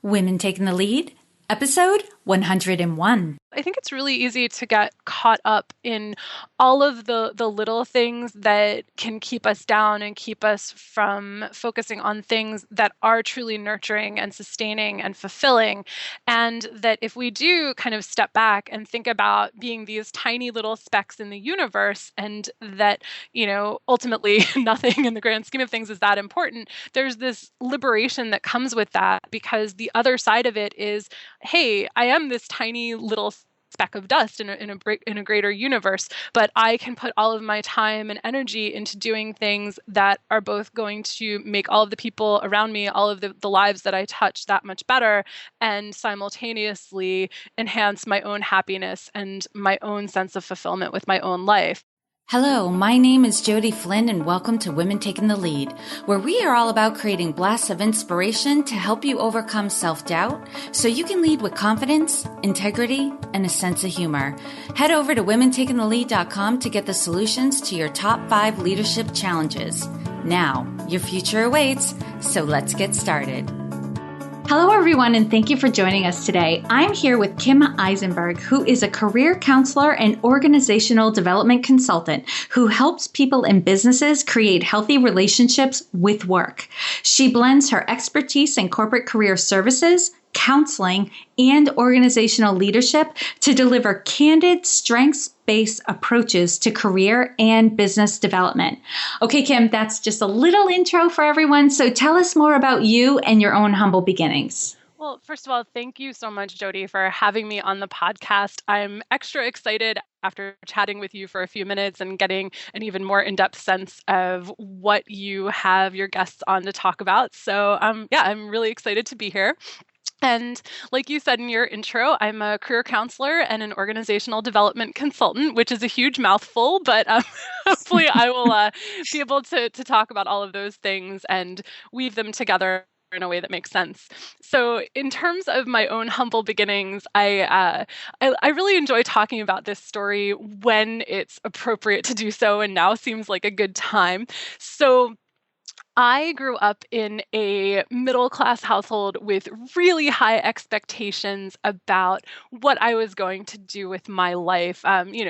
Women Taking the Lead, episode 101. I think it's really easy to get caught up in all of the little things that can keep us down and keep us from focusing on things that are truly nurturing and sustaining and fulfilling. And that if we do kind of step back and think about being these tiny little specks in the universe, and that, ultimately nothing in the grand scheme of things is that important, there's this liberation that comes with that, because the other side of it is, hey, I am this tiny little speck of dust in a greater universe, but I can put all of my time and energy into doing things that are both going to make all of the people around me, all of the lives that I touch, that much better, and simultaneously enhance my own happiness and my own sense of fulfillment with my own life. Hello, my name is Jody Flynn, and welcome to Women Taking the Lead, where we are all about creating blasts of inspiration to help you overcome self-doubt so you can lead with confidence, integrity, and a sense of humor. Head over to womentakingthelead.com to get the solutions to your top 5 leadership challenges. Now, your future awaits, so let's get started. Hello, everyone, and thank you for joining us today. I'm here with Kim Eisenberg, who is a career counselor and organizational development consultant who helps people and businesses create healthy relationships with work. She blends her expertise in corporate career services, counseling, and organizational leadership to deliver candid, strengths-based approaches to career and business development. Okay, Kim, that's just a little intro for everyone. So tell us more about you and your own humble beginnings. Well, first of all, thank you so much, Jody, for having me on the podcast. I'm extra excited after chatting with you for a few minutes and getting an even more in-depth sense of what you have your guests on to talk about. So I'm really excited to be here. And like you said in your intro, I'm a career counselor and an organizational development consultant, which is a huge mouthful, but hopefully I will be able to talk about all of those things and weave them together in a way that makes sense. So in terms of my own humble beginnings, I really enjoy talking about this story when it's appropriate to do so, and now seems like a good time. So I grew up in a middle-class household with really high expectations about what I was going to do with my life.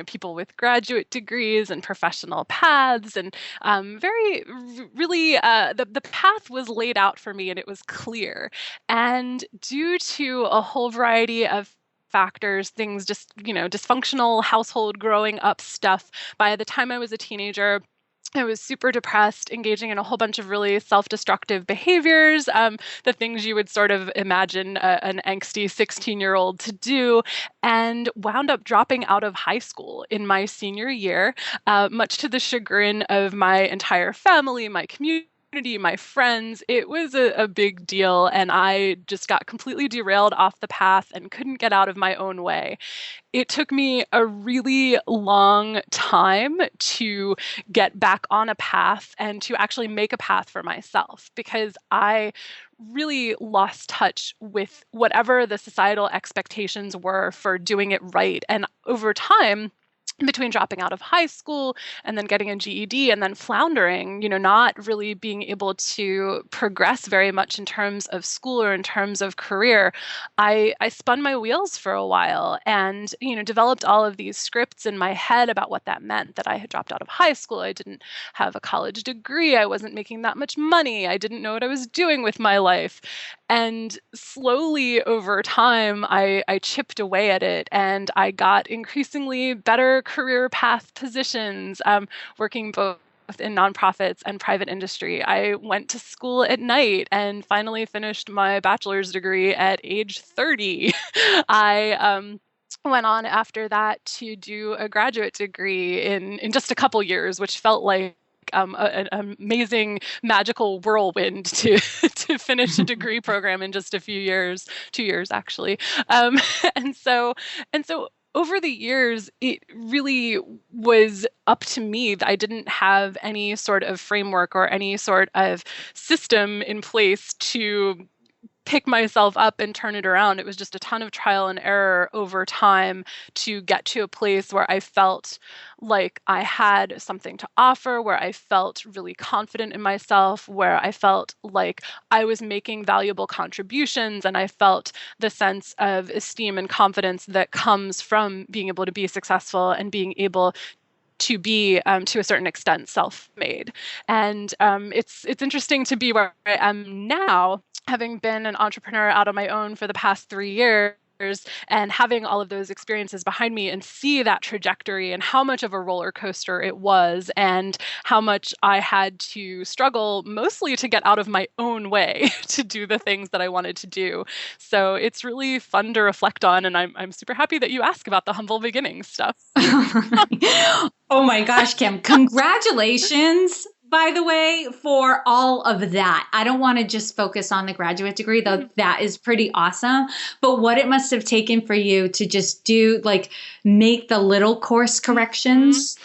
People with graduate degrees and professional paths, and the path was laid out for me, and it was clear. And due to a whole variety of factors, things just, dysfunctional household growing up stuff, by the time I was a teenager, I was super depressed, engaging in a whole bunch of really self-destructive behaviors, the things you would sort of imagine an angsty 16-year-old to do, and wound up dropping out of high school in my senior year, much to the chagrin of my entire family, my community, my friends. It was a big deal, and I just got completely derailed off the path and couldn't get out of my own way. It took me a really long time to get back on a path and to actually make a path for myself, because I really lost touch with whatever the societal expectations were for doing it right. And over time, between dropping out of high school and then getting a GED and then floundering, not really being able to progress very much in terms of school or in terms of career, I spun my wheels for a while and, developed all of these scripts in my head about what that meant, that I had dropped out of high school. I didn't have a college degree. I wasn't making that much money. I didn't know what I was doing with my life. And slowly over time, I chipped away at it, and I got increasingly better career path positions, working both in nonprofits and private industry. I went to school at night and finally finished my bachelor's degree at age 30. I went on after that to do a graduate degree in just a couple years, which felt like an amazing magical whirlwind to finish a degree program in just a few years, 2 years actually. And so over the years, it really was up to me. I didn't have any sort of framework or any sort of system in place to pick myself up and turn it around. It was just a ton of trial and error over time to get to a place where I felt like I had something to offer, where I felt really confident in myself, where I felt like I was making valuable contributions, and I felt the sense of esteem and confidence that comes from being able to be successful and being able to be, to a certain extent, self-made. And it's interesting to be where I am now, having been an entrepreneur out on my own for the past 3 years and having all of those experiences behind me, and see that trajectory and how much of a roller coaster it was, and how much I had to struggle mostly to get out of my own way to do the things that I wanted to do. So it's really fun to reflect on, and I'm super happy that you ask about the humble beginnings stuff. Oh my gosh, Kim, congratulations, by the way, for all of that. I don't want to just focus on the graduate degree, though that is pretty awesome. But what it must have taken for you to just do, like, make the little course corrections,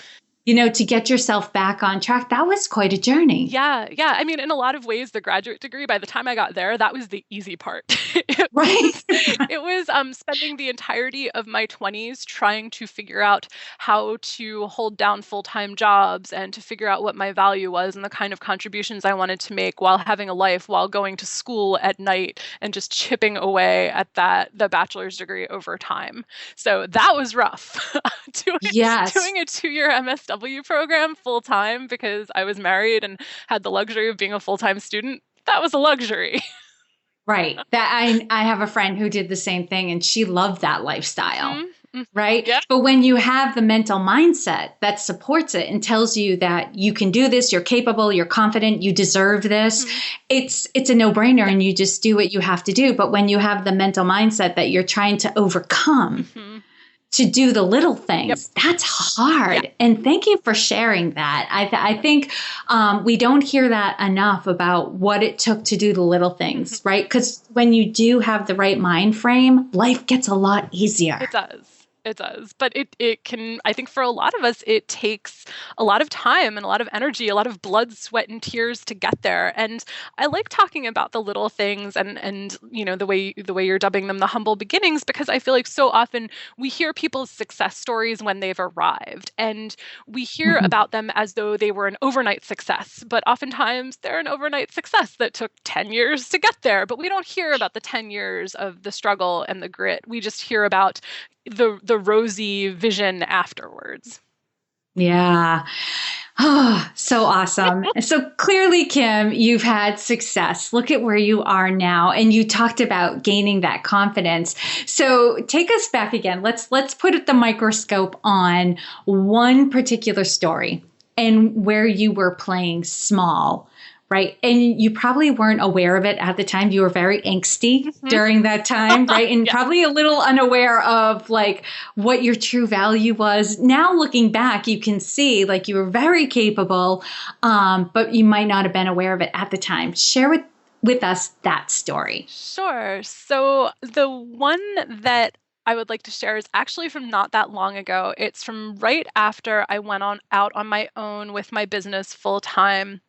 to get yourself back on track. That was quite a journey. Yeah. I mean, in a lot of ways, the graduate degree, by the time I got there, that was the easy part. Right. It was spending the entirety of my 20s trying to figure out how to hold down full-time jobs and to figure out what my value was and the kind of contributions I wanted to make while having a life, while going to school at night, and just chipping away at the bachelor's degree over time. So that was rough. Doing a 2-year MSW program full time because I was married and had the luxury of being a full-time student, that was a luxury. Right. That I have a friend who did the same thing, and she loved that lifestyle. Right. Yeah. But when you have the mental mindset that supports it and tells you that you can do this, you're capable, you're confident, you deserve this, it's a no-brainer, and you just do what you have to do. But when you have the mental mindset that you're trying to overcome, to do the little things, that's hard. Yeah. And thank you for sharing that. I think we don't hear that enough about what it took to do the little things, right? Because when you do have the right mind frame, life gets a lot easier. It does. It does. But it can, I think for a lot of us, it takes a lot of time and a lot of energy, a lot of blood, sweat, and tears to get there. And I like talking about the little things and the way you're dubbing them the humble beginnings, because I feel like so often we hear people's success stories when they've arrived, and we hear about them as though they were an overnight success. But oftentimes they're an overnight success that took 10 years to get there. But we don't hear about the 10 years of the struggle and the grit. We just hear about the rosy vision afterwards. Yeah. Oh, so awesome. So clearly, Kim, you've had success. Look at where you are now. And you talked about gaining that confidence. So take us back again. Let's put the microscope on one particular story and where you were playing small. Right. And you probably weren't aware of it at the time. You were very angsty during that time. Right. And probably a little unaware of like what your true value was. Now, looking back, you can see like you were very capable, but you might not have been aware of it at the time. Share with us that story. Sure. So the one that I would like to share is actually from not that long ago. It's from right after I went out on my own with my business full time.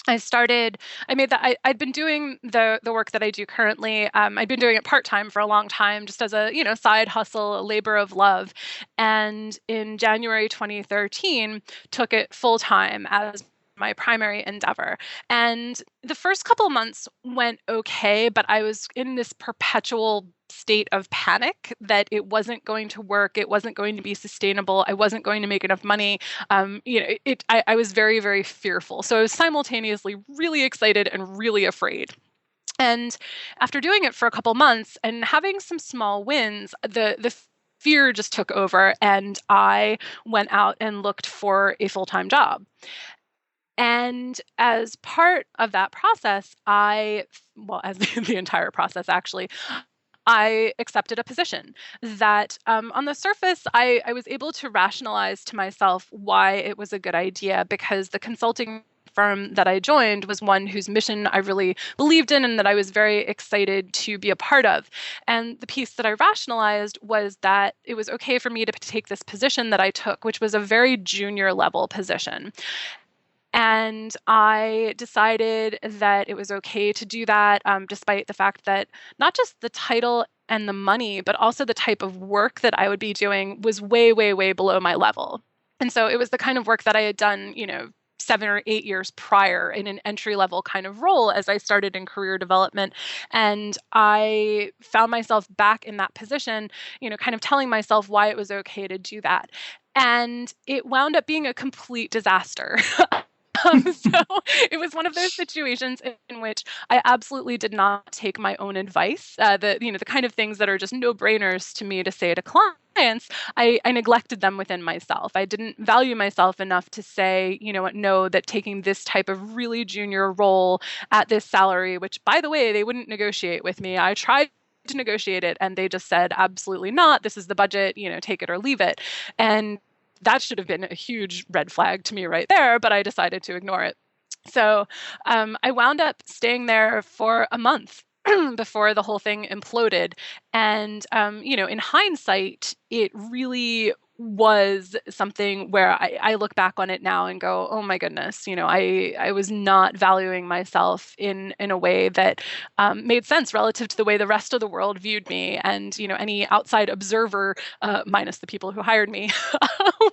I'd been doing the work that I do currently. I'd been doing it part-time for a long time, just as a, side hustle, a labor of love. And in January 2013, took it full-time as my primary endeavor. And the first couple of months went okay, but I was in this perpetual state of panic that it wasn't going to work. It wasn't going to be sustainable. I wasn't going to make enough money. I was very, very fearful. So I was simultaneously really excited and really afraid. And after doing it for a couple months and having some small wins, the fear just took over, and I went out and looked for a full-time job. And as part of that process, as the entire process actually, I accepted a position that on the surface, I was able to rationalize to myself why it was a good idea, because the consulting firm that I joined was one whose mission I really believed in and that I was very excited to be a part of. And the piece that I rationalized was that it was okay for me to take this position that I took, which was a very junior level position. And I decided that it was okay to do that, despite the fact that not just the title and the money, but also the type of work that I would be doing was way, way, way below my level. And so it was the kind of work that I had done, 7 or 8 years prior in an entry level kind of role as I started in career development. And I found myself back in that position, kind of telling myself why it was okay to do that. And it wound up being a complete disaster. So it was one of those situations in which I absolutely did not take my own advice. The kind of things that are just no-brainers to me to say to clients, I neglected them within myself. I didn't value myself enough to say, no, that taking this type of really junior role at this salary, which by the way, they wouldn't negotiate with me. I tried to negotiate it and they just said, absolutely not. This is the budget, take it or leave it. And that should have been a huge red flag to me right there, but I decided to ignore it. So I wound up staying there for a month before the whole thing imploded. And, in hindsight, it really was something where I look back on it now and go, oh my goodness, I was not valuing myself in a way that made sense relative to the way the rest of the world viewed me. And, any outside observer, minus the people who hired me,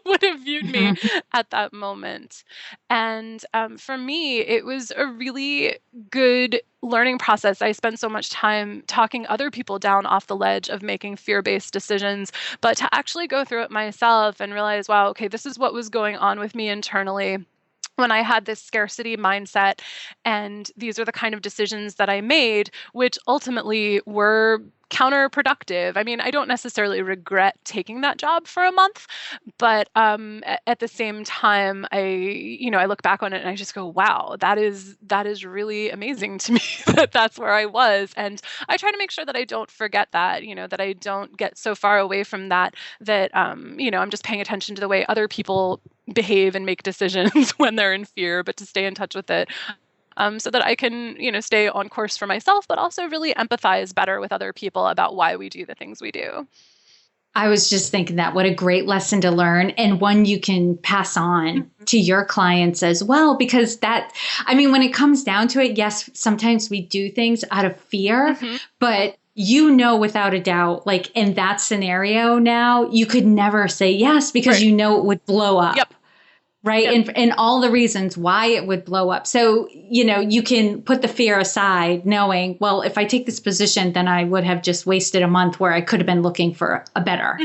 would have viewed me at that moment. And for me, it was a really good learning process. I spent so much time talking other people down off the ledge of making fear-based decisions, but to actually go through it myself and realize, wow, okay, this is what was going on with me internally when I had this scarcity mindset. And these are the kind of decisions that I made, which ultimately were counterproductive. I mean, I don't necessarily regret taking that job for a month, but at the same time, I look back on it and I just go, wow, that is really amazing to me that that's where I was. And I try to make sure that I don't forget that, that I don't get so far away from that, I'm just paying attention to the way other people behave and make decisions when they're in fear, but to stay in touch with it. So that I can, stay on course for myself, but also really empathize better with other people about why we do the things we do. I was just thinking that what a great lesson to learn, and one you can pass on to your clients as well, because when it comes down to it, yes, sometimes we do things out of fear, but without a doubt, like in that scenario now, you could never say yes because right. It would blow up. Yep. Right. Yep. And all the reasons why it would blow up. So, you can put the fear aside knowing, well, if I take this position, then I would have just wasted a month where I could have been looking for a better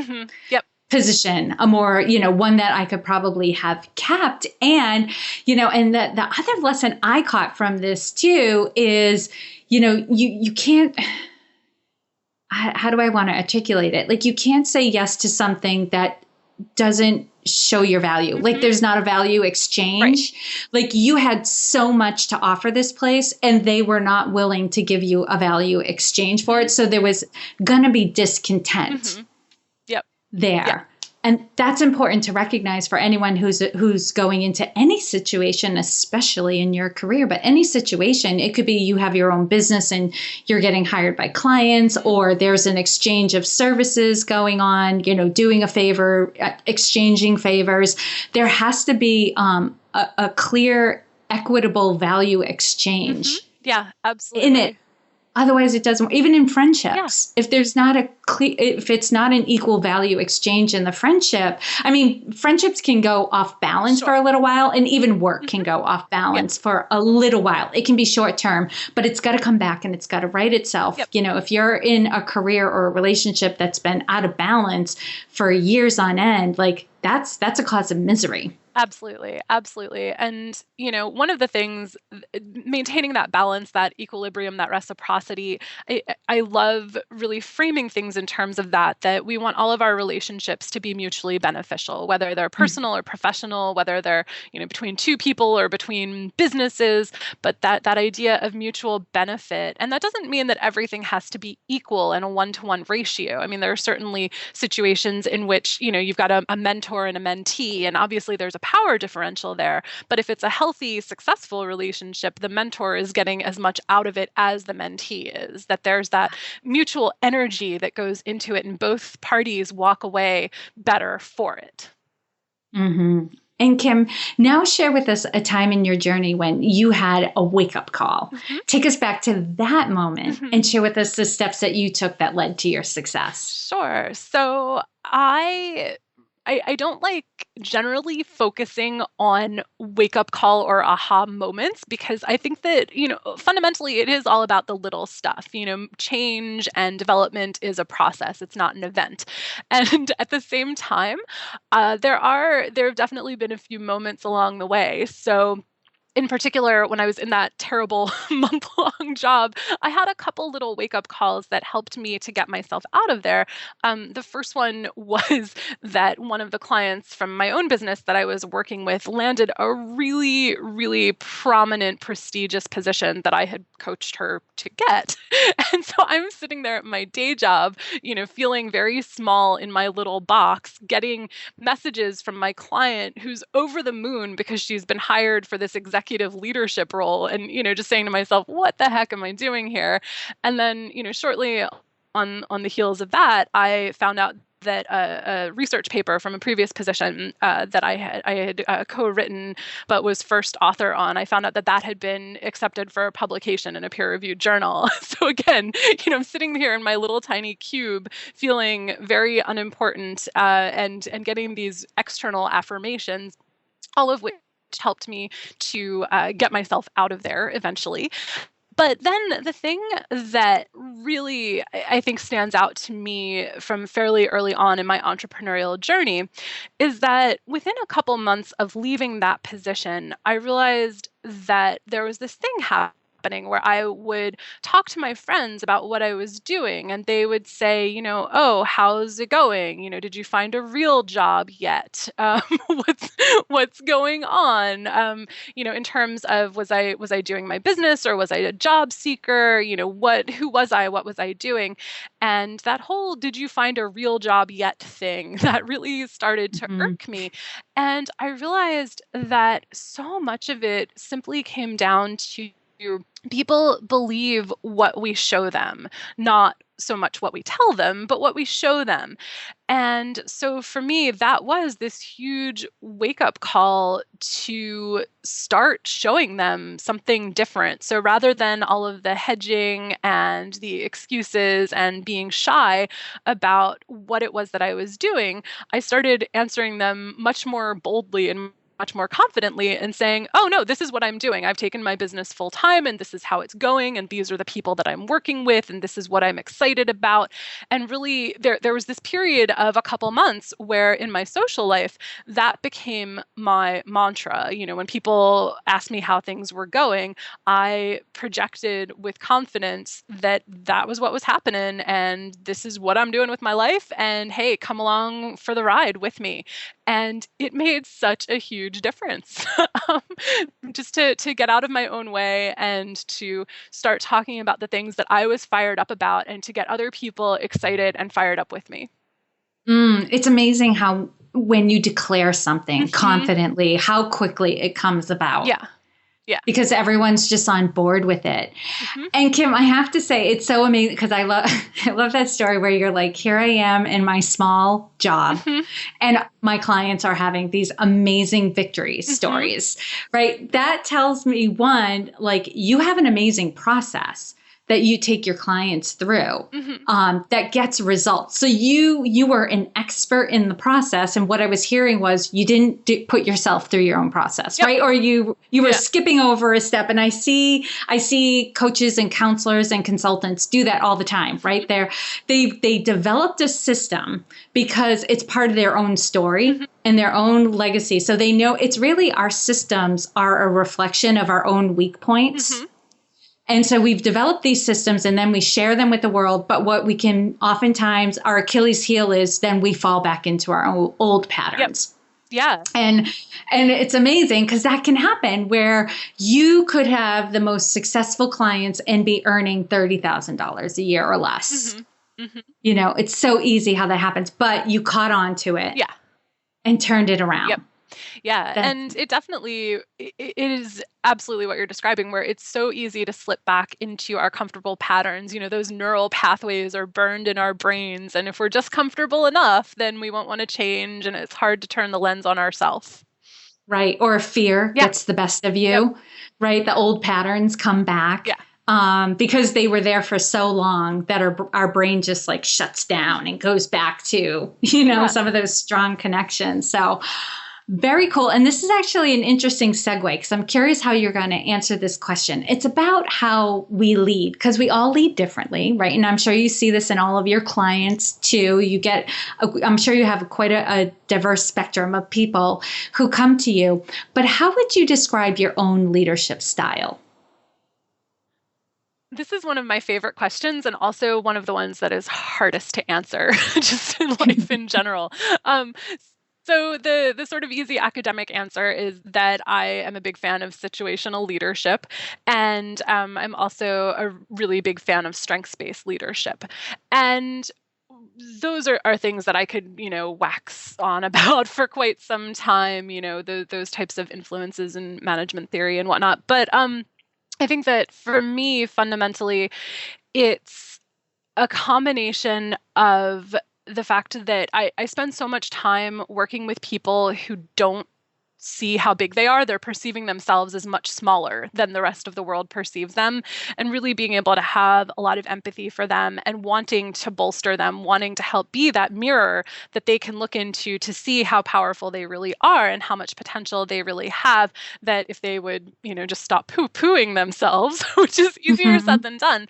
position, a more, one that I could probably have kept. And, and the other lesson I caught from this too is, you can't, how do I want to articulate it? Like, you can't say yes to something that doesn't show your value. Like, there's not a value exchange. Right. Like, you had so much to offer this place and they were not willing to give you a value exchange for it. So there was going to be discontent there. Yep. And that's important to recognize for anyone who's going into any situation, especially in your career, but any situation. It could be you have your own business and you're getting hired by clients, or there's an exchange of services going on, doing a favor, exchanging favors. There has to be a clear, equitable value exchange. Yeah, absolutely. In it. Otherwise, it doesn't. Even in friendships, if there's not if it's not an equal value exchange in the friendship, friendships can go off balance for a little while, and even work can go off balance for a little while. It can be short term, but it's got to come back and it's got to right itself. Yep. If you're in a career or a relationship that's been out of balance for years on end, like that's a cause of misery. Absolutely. Absolutely. And, one of the things, maintaining that balance, that equilibrium, that reciprocity, I love really framing things in terms of that we want all of our relationships to be mutually beneficial, whether they're personal or professional, whether they're, between two people or between businesses, but that idea of mutual benefit. And that doesn't mean that everything has to be equal in a one-to-one ratio. There are certainly situations in which, you've got a mentor and a mentee, and obviously there's a power differential there. But if it's a healthy, successful relationship, the mentor is getting as much out of it as the mentee is, that there's that mutual energy that goes into it and both parties walk away better for it. And Kim, now share with us a time in your journey when you had a wake-up call. Take us back to that moment and share with us the steps that you took that led to your success. Sure. So I don't like generally focusing on wake up call or aha moments, because I think that, fundamentally it is all about the little stuff. Change and development is a process. It's not an event. And at the same time, there have definitely been a few moments along the way. So in particular, when I was in that terrible month-long job, I had a couple little wake-up calls that helped me to get myself out of there. The first one was that one of the clients from my own business that I was working with landed a really, really prominent, prestigious position that I had coached her to get. And so I'm sitting there at my day job, feeling very small in my little box, getting messages from my client who's over the moon because she's been hired for this executive leadership role, and just saying to myself, what the heck am I doing here? And then shortly on the heels of that, I found out that a research paper from a previous position that I had co-written but was first author on, I found out that had been accepted for publication in a peer-reviewed journal. So again, I'm sitting here in my little tiny cube feeling very unimportant and getting these external affirmations, all of which helped me to get myself out of there eventually. But then the thing that really, I think, stands out to me from fairly early on in my entrepreneurial journey is that within a couple months of leaving that position, I realized that there was this thing happening where I would talk to my friends about what I was doing, and they would say, oh, how's it going? Did you find a real job yet? What's going on? In terms of was I doing my business, or was I a job seeker? Who was I? What was I doing? And that whole "did you find a real job yet" thing, that really started to irk me. And I realized that so much of it simply came down to people believe what we show them, not so much what we tell them, but what we show them. And so for me, that was this huge wake-up call to start showing them something different. So rather than all of the hedging and the excuses and being shy about what it was that I was doing, I started answering them much more boldly and much more confidently and saying, oh no, this is what I'm doing. I've taken my business full time, and this is how it's going, and these are the people that I'm working with, and this is what I'm excited about. And really there was this period of a couple months where in my social life that became my mantra. When people asked me how things were going, I projected with confidence that was what was happening, and this is what I'm doing with my life, and hey, come along for the ride with me. And it made such a huge difference just to get out of my own way and to start talking about the things that I was fired up about, and to get other people excited and fired up with me. It's amazing how when you declare something confidently, how quickly it comes about. Yeah. Because everyone's just on board with it. And Kim, I have to say, it's so amazing because I love that story where you're like, here I am in my small job and my clients are having these amazing victory stories, right? That tells me, one, like you have an amazing process that you take your clients through that gets results. So you were an expert in the process. And what I was hearing was you didn't put yourself through your own process, right? Or you were skipping over a step. And I see coaches and counselors and consultants do that all the time, right? They developed a system because it's part of their own story and their own legacy. So they know it's really our systems are a reflection of our own weak points. And so we've developed these systems and then we share them with the world. But what we can oftentimes, our Achilles heel is then we fall back into our old patterns. Yeah. And it's amazing because that can happen where you could have the most successful clients and be earning $30,000 a year or less. It's so easy how that happens, but you caught on to it and turned it around. Yeah. And it definitely, it is absolutely what you're describing, where it's so easy to slip back into our comfortable patterns. Those neural pathways are burned in our brains. And if we're just comfortable enough, then we won't want to change. And it's hard to turn the lens on ourselves. Right. Or fear Yeah. gets the best of you, Yep. right? The old patterns come back. Yeah. Because they were there for so long that our brain just like shuts down and goes back to, Yeah. some of those strong connections. So very cool. And this is actually an interesting segue because I'm curious how you're going to answer this question. It's about how we lead because we all lead differently, right? And I'm sure you see this in all of your clients too. I'm sure you have quite a diverse spectrum of people who come to you. But how would you describe your own leadership style? This is one of my favorite questions and also one of the ones that is hardest to answer just in life in general. Um, so the sort of easy academic answer is that I am a big fan of situational leadership, and I'm also a really big fan of strengths-based leadership. And those are things that I could, wax on about for quite some time, those types of influences in management theory and whatnot. But I think that for me, fundamentally, it's a combination of the fact that I spend so much time working with people who don't see how big they are. They're perceiving themselves as much smaller than the rest of the world perceives them, and really being able to have a lot of empathy for them and wanting to bolster them, wanting to help be that mirror that they can look into to see how powerful they really are and how much potential they really have, that if they would, just stop poo-pooing themselves, which is easier said than done.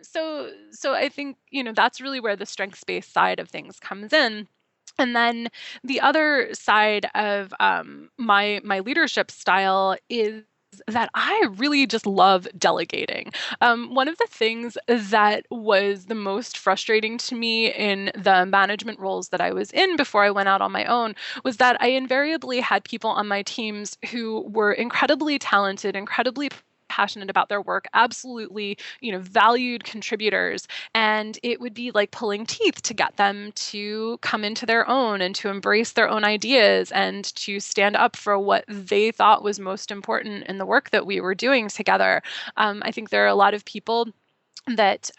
So I think, that's really where the strengths-based side of things comes in. And then the other side of my leadership style is that I really just love delegating. One of the things that was the most frustrating to me in the management roles that I was in before I went out on my own was that I invariably had people on my teams who were incredibly talented, incredibly passionate about their work, absolutely, valued contributors. And it would be like pulling teeth to get them to come into their own and to embrace their own ideas and to stand up for what they thought was most important in the work that we were doing together. I think there are a lot of people that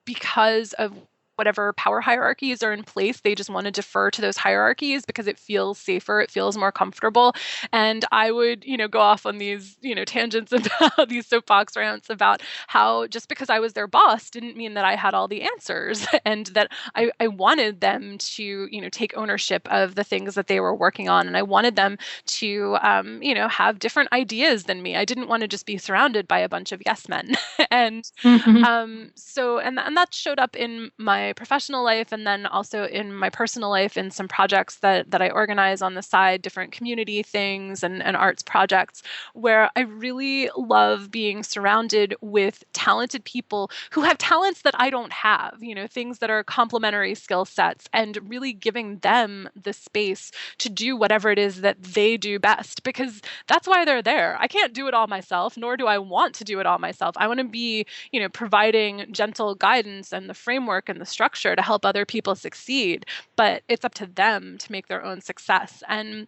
because of whatever power hierarchies are in place, they just want to defer to those hierarchies because it feels safer, it feels more comfortable. And I would, go off on these, tangents about these soapbox rants about how just because I was their boss didn't mean that I had all the answers and that I wanted them to, take ownership of the things that they were working on. And I wanted them to, have different ideas than me. I didn't want to just be surrounded by a bunch of yes men. And and that showed up in my professional life and then also in my personal life in some projects that I organize on the side, different community things and arts projects, where I really love being surrounded with talented people who have talents that I don't have, things that are complementary skill sets, and really giving them the space to do whatever it is that they do best, because that's why they're there. I can't do it all myself, nor do I want to do it all myself. I want to be, providing gentle guidance and the framework and the structure to help other people succeed, but it's up to them to make their own success. And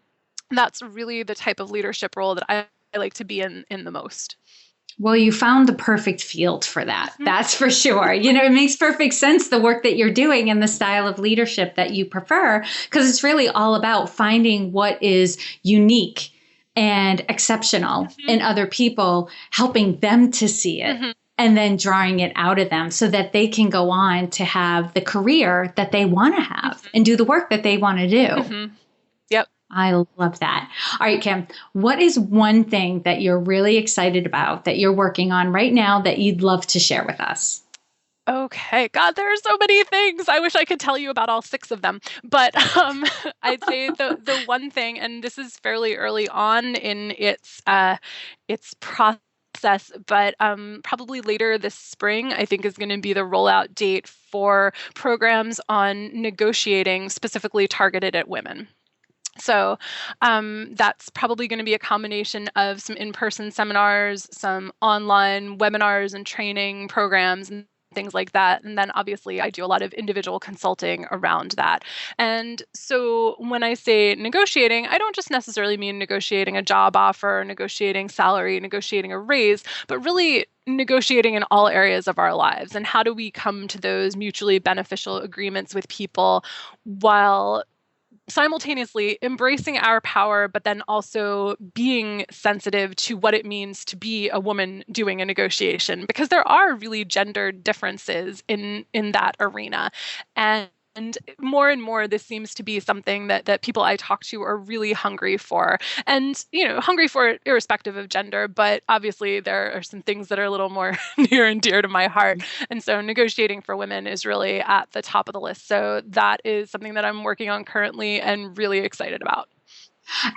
that's really the type of leadership role that I like to be in the most. Well, you found the perfect field for that. That's for sure. It makes perfect sense, the work that you're doing and the style of leadership that you prefer, because it's really all about finding what is unique and exceptional in other people, helping them to see it. And then drawing it out of them so that they can go on to have the career that they want to have and do the work that they want to do. Yep. I love that. All right, Kim, what is one thing that you're really excited about that you're working on right now that you'd love to share with us? Okay. God, there are so many things. I wish I could tell you about all 6 of them. But I'd say the one thing, and this is fairly early on in its process, but probably later this spring, I think, is going to be the rollout date for programs on negotiating specifically targeted at women. So that's probably going to be a combination of some in-person seminars, some online webinars and training programs, and things like that. And then obviously I do a lot of individual consulting around that. And so when I say negotiating, I don't just necessarily mean negotiating a job offer, negotiating salary, negotiating a raise, but really negotiating in all areas of our lives. And how do we come to those mutually beneficial agreements with people while simultaneously embracing our power, but then also being sensitive to what it means to be a woman doing a negotiation, because there are really gender differences in that arena. And more and more, this seems to be something that people I talk to are really hungry for. And, hungry for it irrespective of gender. But obviously, there are some things that are a little more near and dear to my heart. And so negotiating for women is really at the top of the list. So that is something that I'm working on currently and really excited about.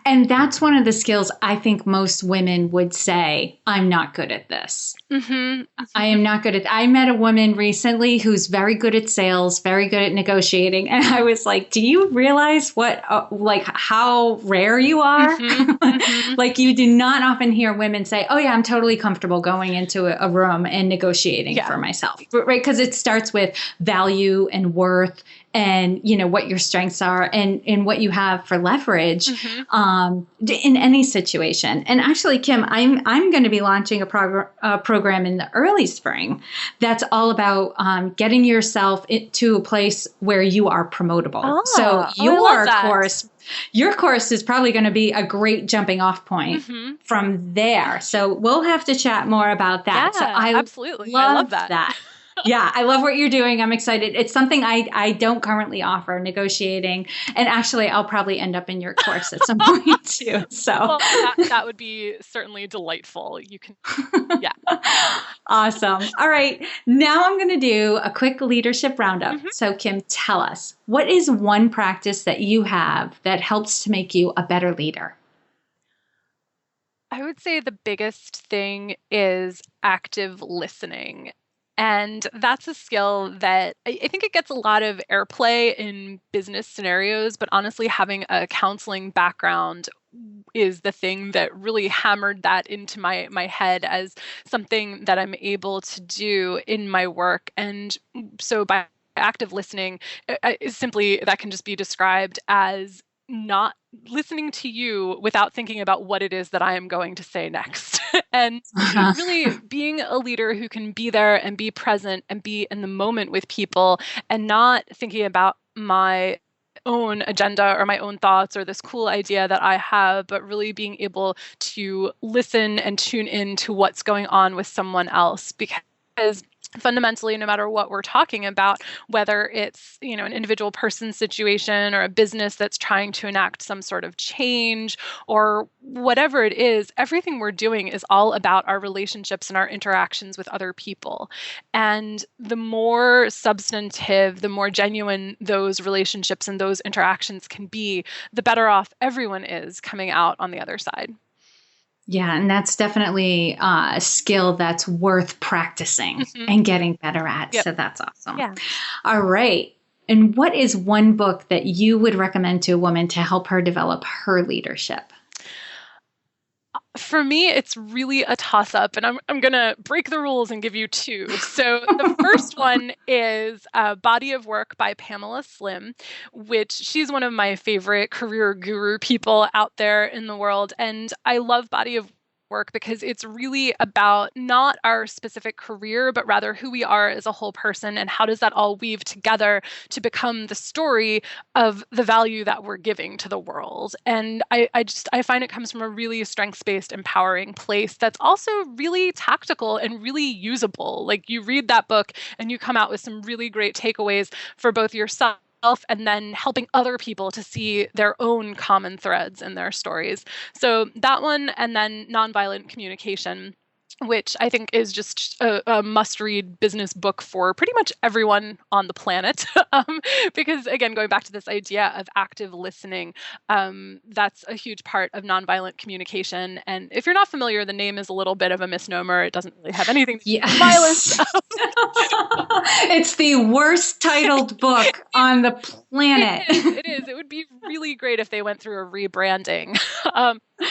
And that's one of the skills I think most women would say, I'm not good at this. Mm-hmm. I am not good at. I met a woman recently who's very good at sales, very good at negotiating, and I was like, "Do you realize how rare you are? Mm-hmm. Mm-hmm. Like, you do not often hear women say, "Oh yeah, I'm totally comfortable going into a room and negotiating for myself," right? Because it starts with value and worth, and what your strengths are, and what you have for leverage in any situation. And actually, Kim, I'm going to be launching a program in the early spring that's all about getting yourself to a place where you are promotable. So your course is probably going to be a great jumping off point from there. So we'll have to chat more about that. Yeah, so absolutely. I love that. Yeah, I love what you're doing. I'm excited. It's something I don't currently offer, negotiating. And actually, I'll probably end up in your course at some point too. So well, that would be certainly delightful. You can, yeah. Awesome. All right. Now I'm going to do a quick leadership roundup. So Kim, tell us, what is one practice that you have that helps to make you a better leader? I would say the biggest thing is active listening. And that's a skill that I think it gets a lot of airplay in business scenarios, but honestly, having a counseling background is the thing that really hammered that into my head as something that I'm able to do in my work. And so by active listening, simply that can just be described as not listening to you without thinking about what it is that I am going to say next. And really being a leader who can be there and be present and be in the moment with people and not thinking about my own agenda or my own thoughts or this cool idea that I have, but really being able to listen and tune in to what's going on with someone else. Because fundamentally, no matter what we're talking about, whether it's, an individual person situation or a business that's trying to enact some sort of change or whatever it is, everything we're doing is all about our relationships and our interactions with other people. And the more substantive, the more genuine those relationships and those interactions can be, the better off everyone is coming out on the other side. Yeah, and that's definitely a skill that's worth practicing and getting better at. Yep. So that's awesome. Yeah. All right. And what is one book that you would recommend to a woman to help her develop her leadership? For me, it's really a toss-up, and I'm going to break the rules and give you two. So the first one is Body of Work by Pamela Slim, which she's one of my favorite career guru people out there in the world. And I love Body of Work because it's really about not our specific career, but rather who we are as a whole person and how does that all weave together to become the story of the value that we're giving to the world. And I find it comes from a really strengths-based, empowering place that's also really tactical and really usable. Like, you read that book and you come out with some really great takeaways for both yourself and then helping other people to see their own common threads in their stories. So that one, and then Nonviolent Communication, which I think is just a must-read business book for pretty much everyone on the planet. Because again, going back to this idea of active listening, that's a huge part of nonviolent communication. And if you're not familiar, the name is a little bit of a misnomer. It doesn't really have anything to do with violence. It's the worst titled book on the planet. It is. It would be really great if they went through a rebranding.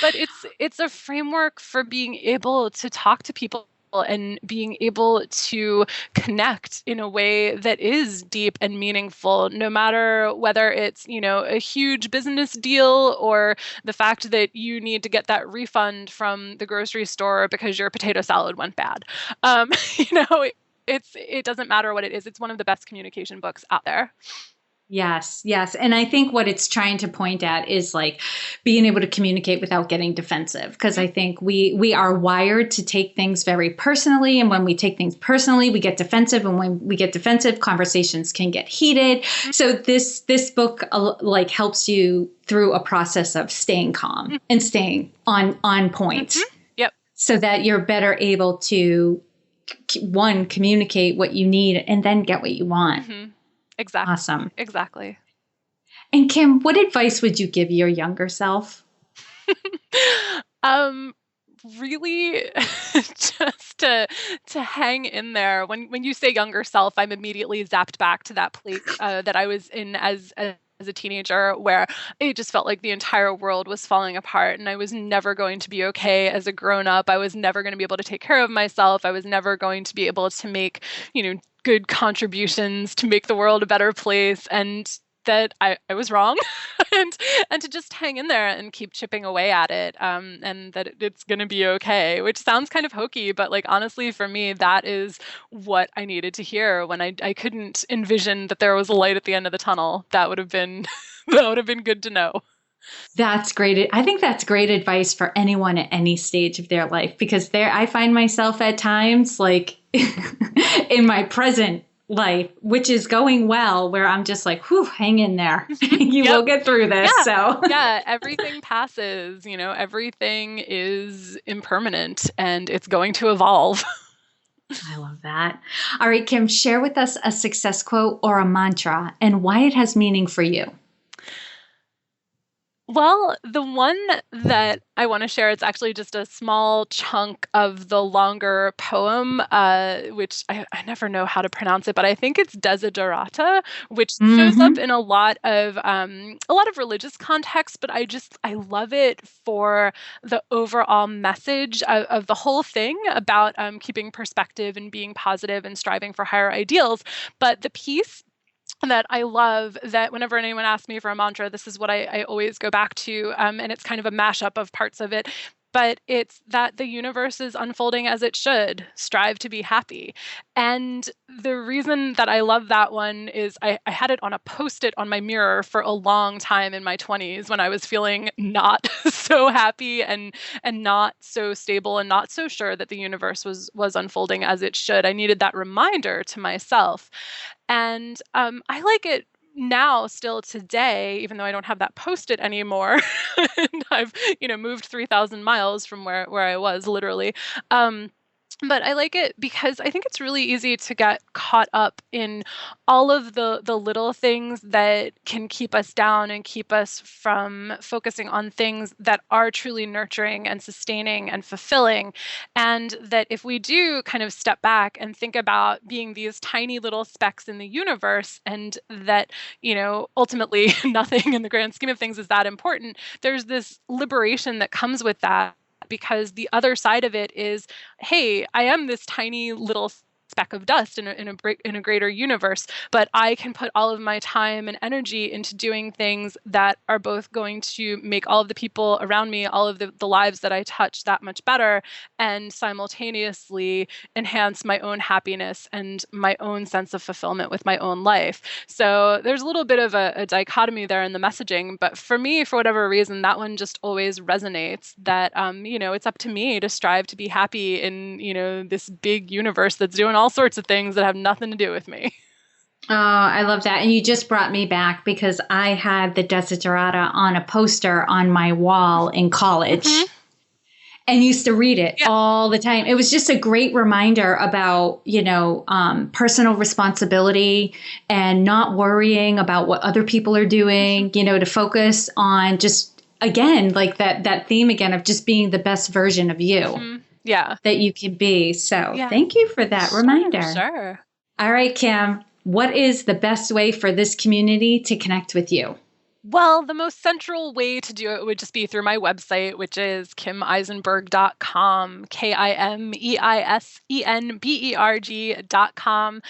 But it's a framework for being able to talk to people and being able to connect in a way that is deep and meaningful, no matter whether it's, a huge business deal or the fact that you need to get that refund from the grocery store because your potato salad went bad. It doesn't matter what it is. It's one of the best communication books out there. Yes, yes. And I think what it's trying to point at is like being able to communicate without getting defensive. Because I think we are wired to take things very personally. And when we take things personally, we get defensive. And when we get defensive, conversations can get heated. So this book like helps you through a process of staying calm and staying on point. Yep. So that you're better able to, one, communicate what you need and then get what you want. Exactly. Awesome. Exactly. And Kim, what advice would you give your younger self? Really just to hang in there. When you say younger self, I'm immediately zapped back to that place that I was in as a teenager, where it just felt like the entire world was falling apart and I was never going to be okay as a grown up. I was never going to be able to take care of myself. I was never going to be able to make, good contributions to make the world a better place, and that I was wrong and to just hang in there and keep chipping away at it, and that it's going to be okay, which sounds kind of hokey, but like honestly for me that is what I needed to hear when I couldn't envision that there was a light at the end of the tunnel. That would have been good to know. That's great. I think that's great advice for anyone at any stage of their life, because I find myself at times like in my present life, which is going well, where I'm just like, whew, hang in there. You will get through this. Yeah. So yeah, everything passes, everything is impermanent and it's going to evolve. I love that. All right, Kim, share with us a success quote or a mantra and why it has meaning for you. Well, the one that I want to share, it's actually just a small chunk of the longer poem, which I never know how to pronounce it, but I think it's Desiderata, which shows up in a lot of religious contexts, but I love it for the overall message of the whole thing about keeping perspective and being positive and striving for higher ideals. But the piece that I love, that whenever anyone asks me for a mantra, this is what I always go back to. And it's kind of a mashup of parts of it. But it's that the universe is unfolding as it should. Strive to be happy. And the reason that I love that one is I had it on a Post-it on my mirror for a long time in my 20s when I was feeling not so happy and not so stable and not so sure that the universe was unfolding as it should. I needed that reminder to myself. And I like it now still today, even though I don't have that Post-it anymore, and I've, moved 3,000 miles from where I was literally. But I like it because I think it's really easy to get caught up in all of the little things that can keep us down and keep us from focusing on things that are truly nurturing and sustaining and fulfilling. And that if we do kind of step back and think about being these tiny little specks in the universe, and that, ultimately nothing in the grand scheme of things is that important, there's this liberation that comes with that. Because the other side of it is, hey, I am this tiny little speck of dust in a greater universe, but I can put all of my time and energy into doing things that are both going to make all of the people around me, all of the lives that I touch, that much better, and simultaneously enhance my own happiness and my own sense of fulfillment with my own life. So there's a little bit of a dichotomy there in the messaging, but for me, for whatever reason, that one just always resonates, that it's up to me to strive to be happy in this big universe that's doing all sorts of things that have nothing to do with me. Oh, I love that. And you just brought me back, because I had the Desiderata on a poster on my wall in college and used to read it all the time. It was just a great reminder about, personal responsibility and not worrying about what other people are doing, to focus on just, again, like that theme again of just being the best version of you. Yeah. That you can be. So thank you for that reminder. Sure. All right, Kim, what is the best way for this community to connect with you? Well, the most central way to do it would just be through my website, which is kimeisenberg.com, KIMEISENBERG.com.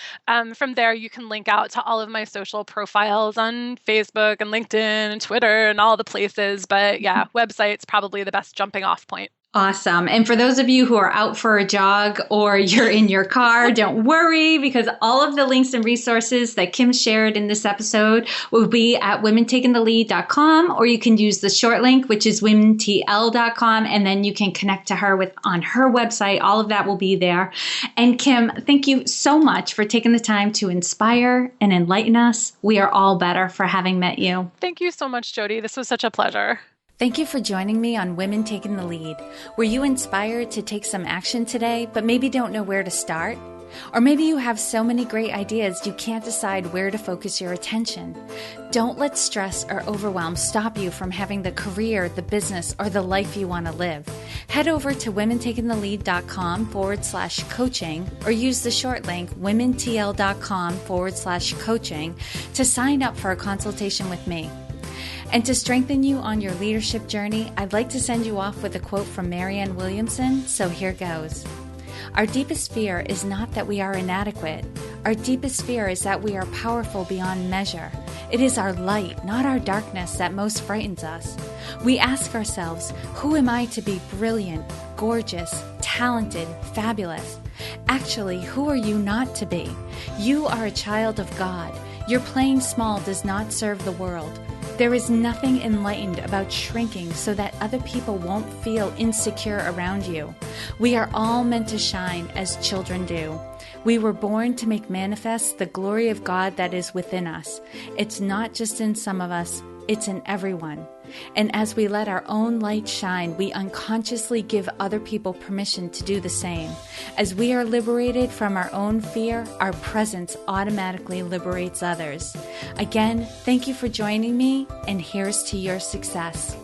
From there, you can link out to all of my social profiles on Facebook and LinkedIn and Twitter and all the places. But yeah, website's probably the best jumping off point. Awesome. And for those of you who are out for a jog or you're in your car, don't worry, because all of the links and resources that Kim shared in this episode will be at womentakingthelead.com, or you can use the short link, which is womentl.com, and then you can connect to her on her website. All of that will be there. And Kim, thank you so much for taking the time to inspire and enlighten us. We are all better for having met you. Thank you so much, Jody. This was such a pleasure. Thank you for joining me on Women Taking the Lead. Were you inspired to take some action today, but maybe don't know where to start? Or maybe you have so many great ideas you can't decide where to focus your attention. Don't let stress or overwhelm stop you from having the career, the business, or the life you want to live. Head over to womentakingthelead.com/coaching or use the short link womentl.com/coaching to sign up for a consultation with me. And to strengthen you on your leadership journey, I'd like to send you off with a quote from Marianne Williamson, so here goes. Our deepest fear is not that we are inadequate. Our deepest fear is that we are powerful beyond measure. It is our light, not our darkness, that most frightens us. We ask ourselves, who am I to be brilliant, gorgeous, talented, fabulous? Actually, who are you not to be? You are a child of God. Your playing small does not serve the world. There is nothing enlightened about shrinking so that other people won't feel insecure around you. We are all meant to shine as children do. We were born to make manifest the glory of God that is within us. It's not just in some of us, it's in everyone. And as we let our own light shine, we unconsciously give other people permission to do the same. As we are liberated from our own fear, our presence automatically liberates others. Again, thank you for joining me, and here's to your success.